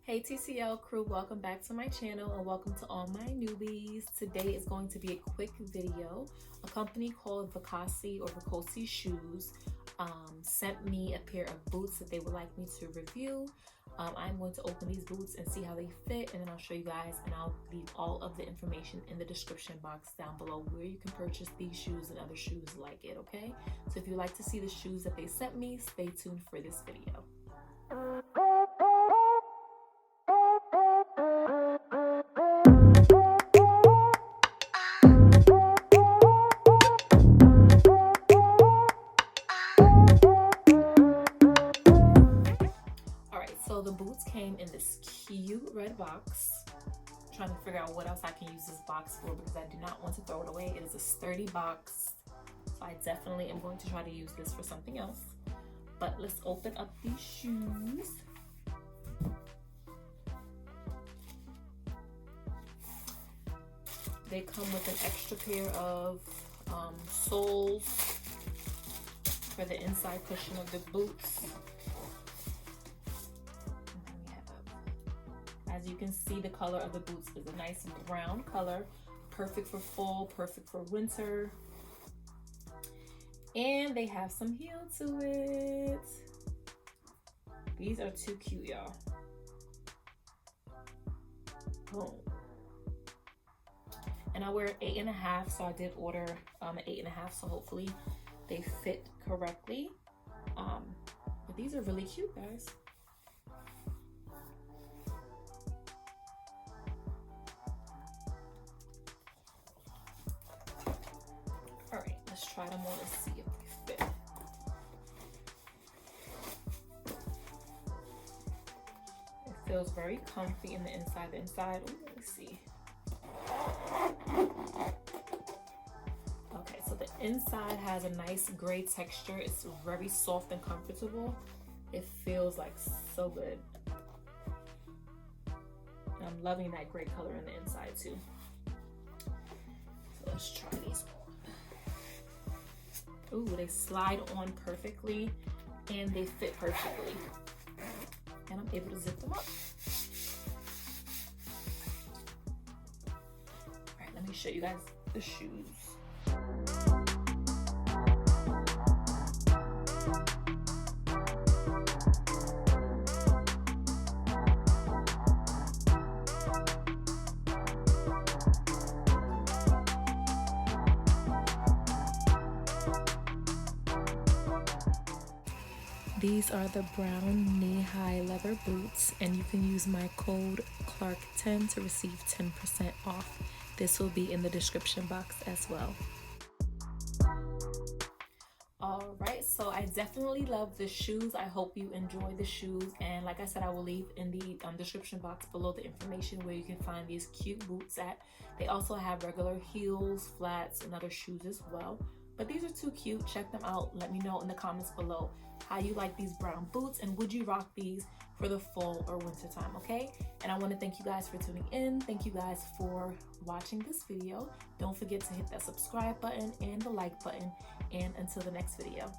Hey TCL crew, welcome back to my channel and welcome to all my newbies. Today is going to be a quick video. A company called Vocosi Shoes sent me a pair of boots that they would like me to review. I'm going to open these boots and see how they fit, and then I'll show you guys, and I'll leave all of the information in the description box down below where you can purchase these shoes and other shoes like it, okay? So if you'd like to see the shoes that they sent me, stay tuned for this video. So the boots came in this cute red box. I'm trying to figure out what else I can use this box for because I do not want to throw it away. It is a sturdy box, so I definitely am going to try to use this for something else. But let's open up these shoes. They come with an extra pair of soles for the inside cushion of the boots. As you can see, the color of the boots is a nice brown color, perfect for fall, perfect for winter. And they have some heel to it. These are too cute, y'all. Boom. And I wear an 8.5, so I did order an 8.5, so hopefully they fit correctly. But these are really cute, guys. Try them on and see if they fit. It feels very comfy in the inside. Ooh, let me see. Okay, so the inside has a nice gray texture. It's very soft and comfortable. It feels like so good. And I'm loving that gray color in the inside too. So let's try these on. Ooh, they slide on perfectly and they fit perfectly. And I'm able to zip them up. All right, let me show you guys the shoes. These are the brown knee-high leather boots, and you can use my code TClarke10 to receive 10% off. This will be in the description box as well. All right, so I definitely love the shoes. I hope you enjoy the shoes, and like I said, I will leave in the description box below the information where you can find these cute boots at. They also have regular heels, flats, and other shoes as well. But these are too cute. Check them out. Let me know in the comments below how you like these brown boots, and would you rock these for the fall or winter time, okay? And I want to thank you guys for tuning in. Thank you guys for watching this video. Don't forget to hit that subscribe button and the like button. And until the next video.